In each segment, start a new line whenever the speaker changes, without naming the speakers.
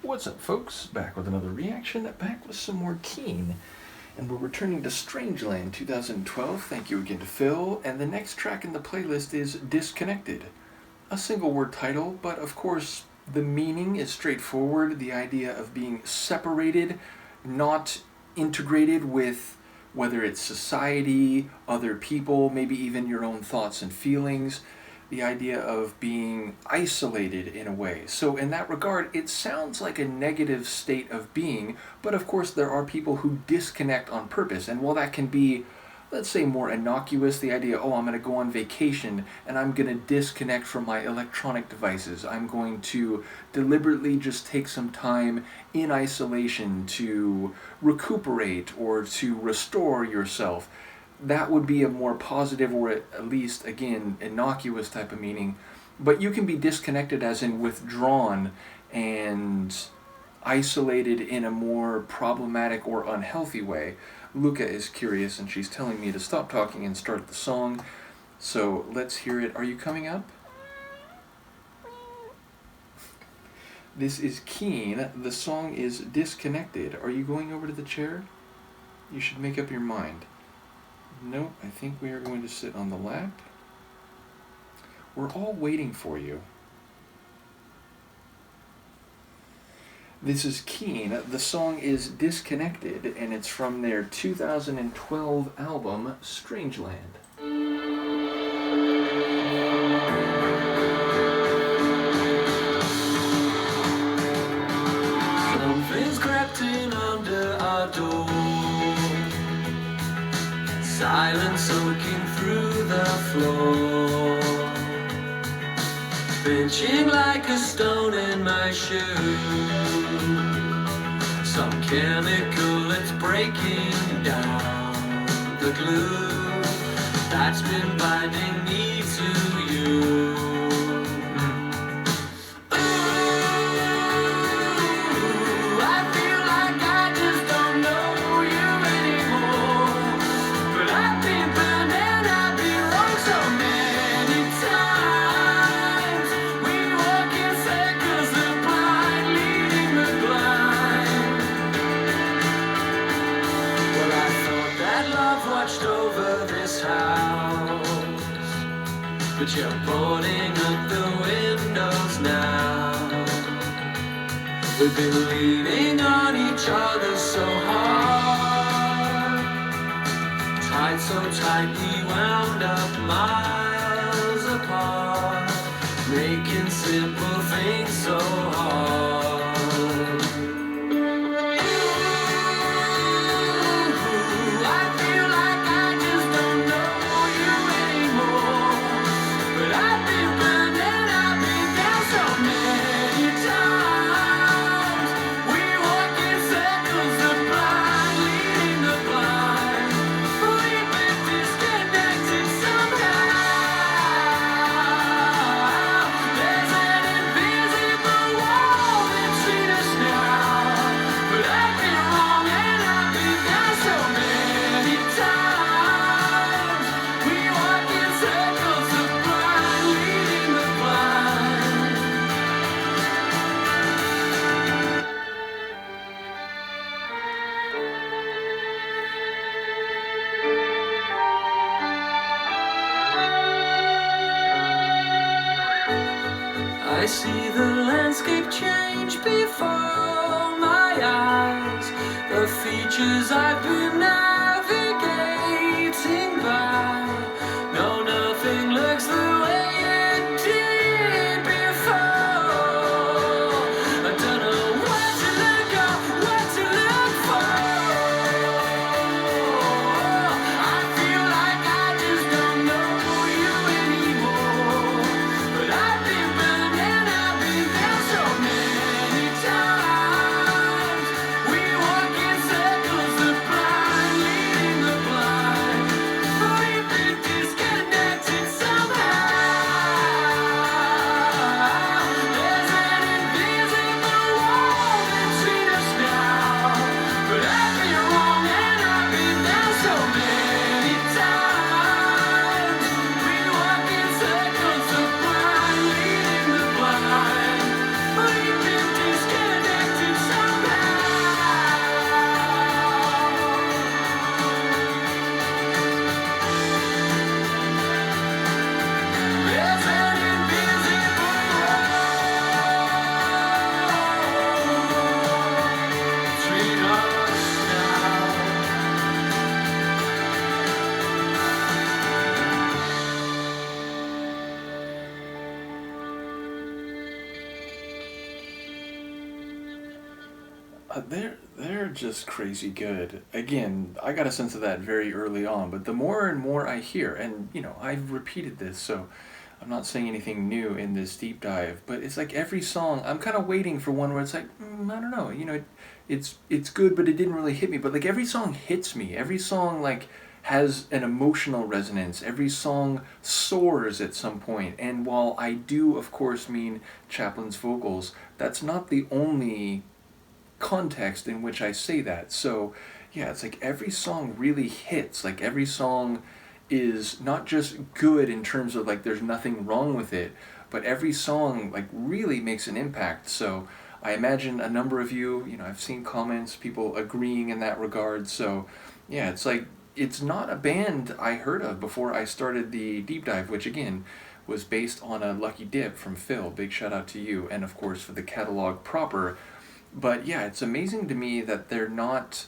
What's up, folks? Back with another reaction, back with some more Keane. And we're returning to Strangeland 2012. Thank you again to Phil. And the next track in the playlist is Disconnected. A single word title, but of course the meaning is straightforward. The idea of being separated, not integrated with whether it's society, other people, maybe even your own thoughts and feelings. The idea of being isolated in a way. So in that regard, it sounds like a negative state of being, but of course there are people who disconnect on purpose. And while that can be, let's say, more innocuous, the idea, oh, I'm going to go on vacation and I'm going to disconnect from my electronic devices. I'm going to deliberately just take some time in isolation to recuperate or to restore yourself. That would be a more positive, or at least, again, innocuous type of meaning. But you can be disconnected as in withdrawn and isolated in a more problematic or unhealthy way. Luca is curious and she's telling me to stop talking and start the song. So let's hear it. Are you coming up? This is Keane. The song is Disconnected. Are you going over to the chair? You should make up your mind. Nope, I think we are going to sit on the lap. We're all waiting for you. This is Keane. The song is Disconnected, and it's from their 2012 album, Strangeland.
Something's crept in under our door. Silence soaking through the floor, pinching like a stone in my shoe. Some chemical that's breaking down the glue that's been binding me to you. Over this house, but you're boarding up the windows now. We've been leaning on each other so hard, tied so tightly wound up miles apart, making simple things so hard. I see the landscape change before my eyes, the features I've been navigating by. No, nothing looks the way it did before. I don't know where to look or what to look for. I feel like I just don't know you anymore, but I've been burning. So many times we walk in circles, the blind
They're just crazy good. Again, I got a sense of that very early on, but the more and more I hear, and I've repeated this, so I'm not saying anything new in this deep dive, but it's like every song, I'm kind of waiting for one where it's like, I don't know, it's good, but it didn't really hit me. But like every song hits me. Every song like has an emotional resonance. Every song soars at some point. And while I do, of course, mean Chaplin's vocals, that's not the only context in which I say that. So, yeah, it's like every song really hits. Like every song is not just good in terms of like there's nothing wrong with it, but every song like really makes an impact. So, I imagine a number of you, I've seen comments, people agreeing in that regard. So, yeah, it's like it's not a band I heard of before I started the deep dive, which again was based on a lucky dip from Phil. Big shout out to you, and of course for the catalog proper. But yeah, it's amazing to me that they're not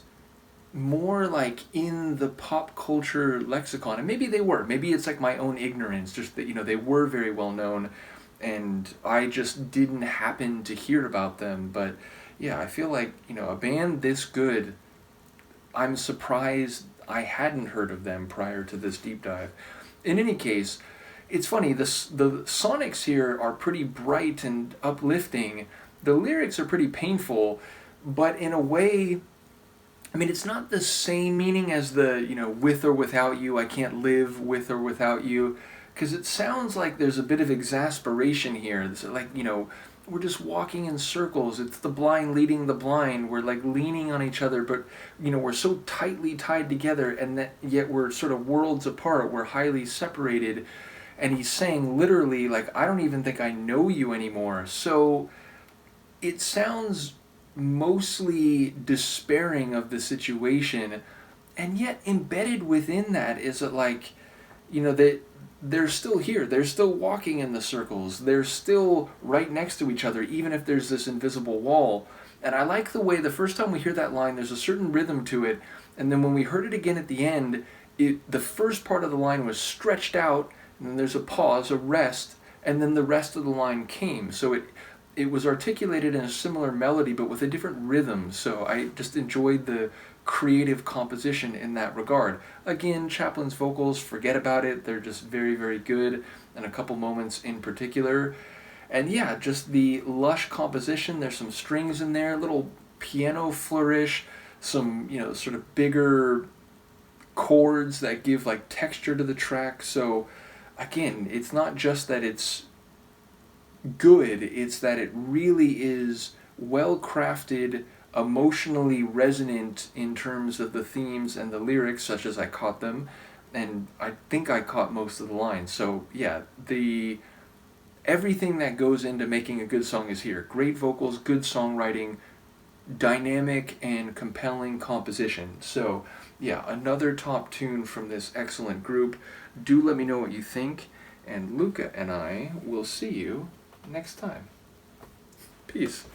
more like in the pop culture lexicon. And maybe they were. Maybe it's like my own ignorance, just that, they were very well known and I just didn't happen to hear about them. But yeah, I feel like, a band this good, I'm surprised I hadn't heard of them prior to this deep dive. In any case, it's funny, the sonics here are pretty bright and uplifting. The lyrics are pretty painful, but in a way, I mean, it's not the same meaning as the, with or without you, I can't live with or without you, because it sounds like there's a bit of exasperation here. It's like, we're just walking in circles. It's the blind leading the blind. We're like leaning on each other, but, we're so tightly tied together, and that yet we're sort of worlds apart. We're highly separated. And he's saying literally, like, I don't even think I know you anymore. So it sounds mostly despairing of the situation, and yet embedded within that is that, like, that they're still here, they're still walking in the circles, they're still right next to each other, even if there's this invisible wall. And I like the way the first time we hear that line, there's a certain rhythm to it, and then when we heard it again at the end, the first part of the line was stretched out, and then there's a pause, a rest, and then the rest of the line came. So it was articulated in a similar melody, but with a different rhythm. So I just enjoyed the creative composition in that regard. Again, Chaplin's vocals, forget about it. They're just very, very good, and a couple moments in particular. And yeah, just the lush composition. There's some strings in there, little piano flourish, some, sort of bigger chords that give like texture to the track. So again, it's not just that it's good, it's that it really is well crafted, emotionally resonant in terms of the themes and the lyrics, such as I caught them, and I think I caught most of the lines. So yeah, everything that goes into making a good song is here. Great vocals, good songwriting, dynamic and compelling composition. So yeah, another top tune from this excellent group. Do let me know what you think, and Luca and I will see you next time. Peace.